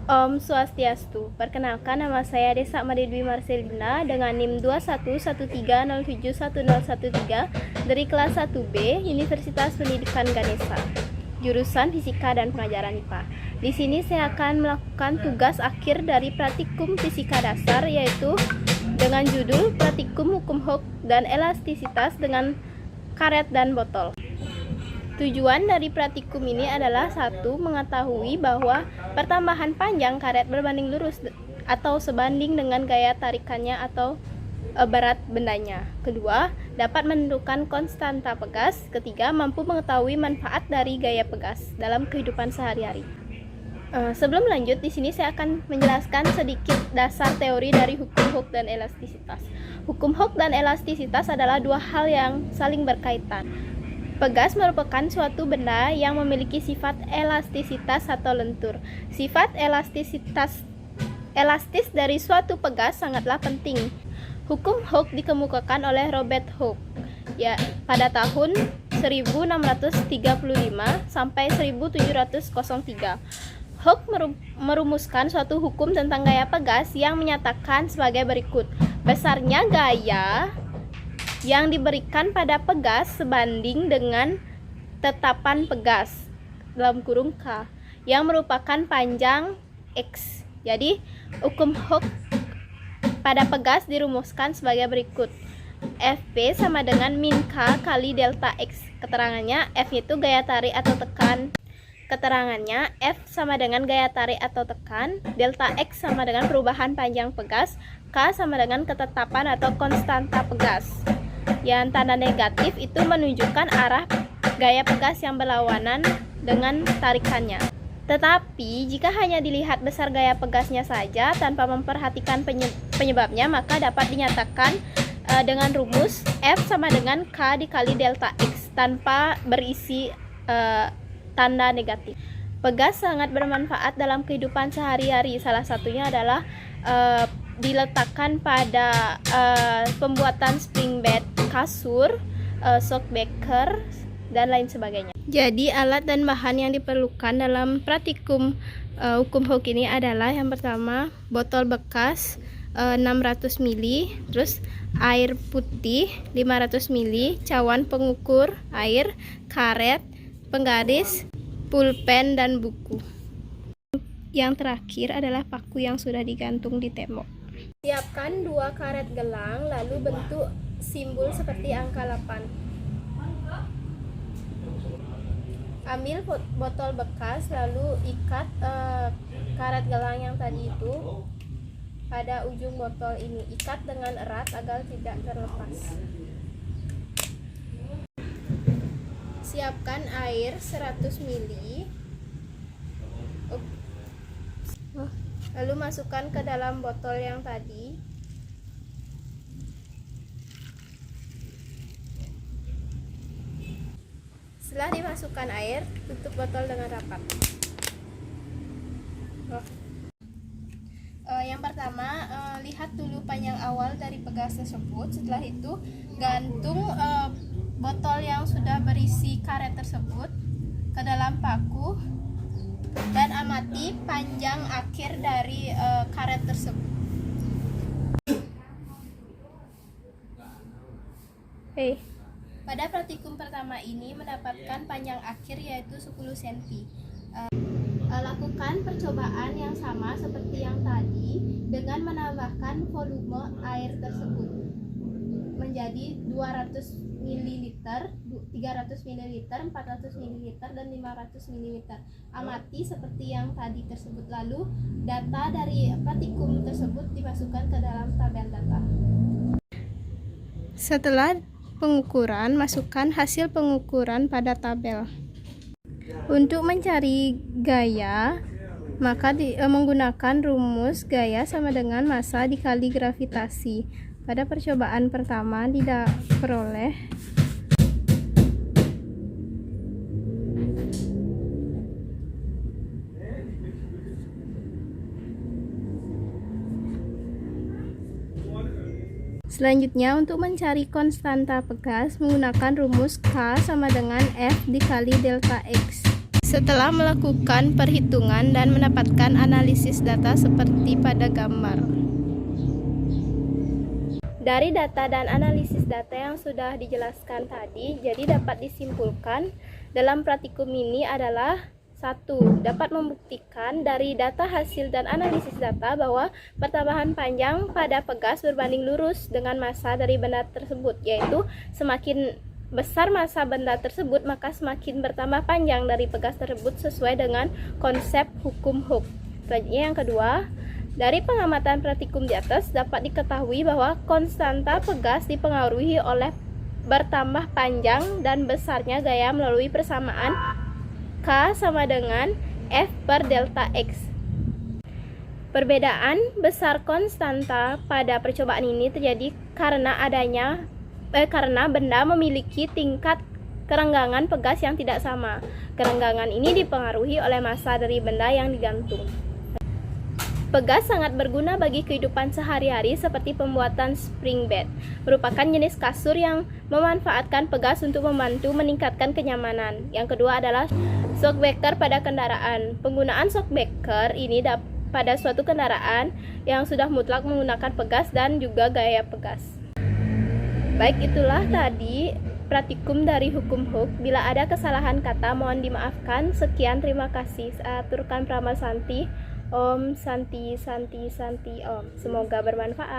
Om Swastiastu. Perkenalkan, nama saya Desa Madedwi Marcelina dengan NIM 2113071013 dari kelas 1B Universitas Pendidikan Ganesha, jurusan Fisika dan Pengajaran IPA. Di sini saya akan melakukan tugas akhir dari praktikum fisika dasar, yaitu dengan judul Praktikum Hukum Hooke dan Elastisitas dengan karet dan botol. Tujuan dari praktikum ini adalah satu, mengetahui bahwa pertambahan panjang karet berbanding lurus atau sebanding dengan gaya tarikannya atau berat bendanya. Kedua, dapat menentukan konstanta pegas. Ketiga, mampu mengetahui manfaat dari gaya pegas dalam kehidupan sehari-hari. Sebelum lanjut, di sini saya akan menjelaskan sedikit dasar teori dari hukum Hooke dan elastisitas. Hukum Hooke dan elastisitas adalah dua hal yang saling berkaitan. Pegas merupakan suatu benda yang memiliki sifat elastisitas atau lentur. Sifat elastis dari suatu pegas sangatlah penting. Hukum Hooke dikemukakan oleh Robert Hooke pada tahun 1635 sampai 1703. Hooke merumuskan suatu hukum tentang gaya pegas yang menyatakan sebagai berikut. Besarnya gaya yang diberikan pada pegas sebanding dengan tetapan pegas dalam kurung K yang merupakan panjang X. Jadi hukum Hooke pada pegas dirumuskan sebagai berikut. Fp sama dengan min K kali delta X. Keterangannya F itu gaya tarik atau tekan. Keterangannya F sama dengan gaya tarik atau tekan, delta X sama dengan perubahan panjang pegas, K sama dengan ketetapan atau konstanta pegas. Yang tanda negatif itu menunjukkan arah gaya pegas yang berlawanan dengan tarikannya. Tetapi jika hanya dilihat besar gaya pegasnya saja tanpa memperhatikan penyebabnya, maka dapat dinyatakan dengan rumus F sama dengan K dikali delta X tanpa berisi tanda negatif. Pegas sangat bermanfaat dalam kehidupan sehari-hari. Salah satunya adalah diletakkan pada pembuatan spring bed, kasur, shockbreaker, dan lain sebagainya. Jadi alat dan bahan yang diperlukan dalam praktikum hukum Hooke ini adalah yang pertama botol bekas 600 ml, terus air putih 500 ml, cawan pengukur air, karet, penggaris, pulpen, dan buku. Yang terakhir adalah paku yang sudah digantung di tembok. Siapkan 2 karet gelang, lalu bentuk simbol seperti angka 8. Ambil botol bekas, lalu ikat karet gelang yang tadi itu pada ujung botol ini. Ikat dengan erat agar tidak terlepas. Siapkan air 100 ml. Lalu masukkan ke dalam botol yang tadi. Setelah dimasukkan air, tutup botol dengan rapat. Yang pertama, lihat dulu panjang awal dari pegas tersebut. Setelah itu, gantung botol yang sudah berisi karet tersebut ke dalam paku dan amati panjang akhir dari karet tersebut. Pada praktikum pertama ini mendapatkan panjang akhir yaitu 10 cm. Lakukan percobaan yang sama seperti yang tadi dengan menambahkan volume air tersebut menjadi 200 ml, 300 ml, 400 ml, dan 500 ml. Amati seperti yang tadi tersebut. Lalu data dari praktikum tersebut dimasukkan ke dalam tabel data. Setelah pengukuran, masukkan hasil pengukuran pada tabel. Untuk mencari gaya, maka menggunakan rumus gaya sama dengan massa dikali gravitasi. Pada percobaan pertama tidak peroleh. Selanjutnya, untuk mencari konstanta pegas menggunakan rumus K sama dengan F dikali delta X. setelah melakukan perhitungan dan mendapatkan analisis data seperti pada gambar. Dari data dan analisis data yang sudah dijelaskan tadi, jadi dapat disimpulkan dalam praktikum ini adalah: 1. Dapat membuktikan dari data hasil dan analisis data bahwa pertambahan panjang pada pegas berbanding lurus dengan massa dari benda tersebut, yaitu semakin besar massa benda tersebut maka semakin bertambah panjang dari pegas tersebut sesuai dengan konsep hukum Hooke. Selanjutnya yang kedua, dari pengamatan praktikum di atas dapat diketahui bahwa konstanta pegas dipengaruhi oleh bertambah panjang dan besarnya gaya melalui persamaan K sama dengan F per delta X. Perbedaan besar konstanta pada percobaan ini terjadi karena karena benda memiliki tingkat kerenggangan pegas yang tidak sama. Kerenggangan ini dipengaruhi oleh massa dari benda yang digantung. Pegas sangat berguna bagi kehidupan sehari-hari seperti pembuatan spring bed, merupakan jenis kasur yang memanfaatkan pegas untuk membantu meningkatkan kenyamanan. Yang kedua adalah shockbreaker pada kendaraan. Penggunaan shockbreaker ini pada suatu kendaraan yang sudah mutlak menggunakan pegas dan juga gaya pegas. Baik, itulah tadi praktikum dari hukum Hooke. Bila ada kesalahan kata mohon dimaafkan. Sekian, terima kasih. Saya aturkan Prama Santi. Om Santi Santi Santi Om. Semoga bermanfaat.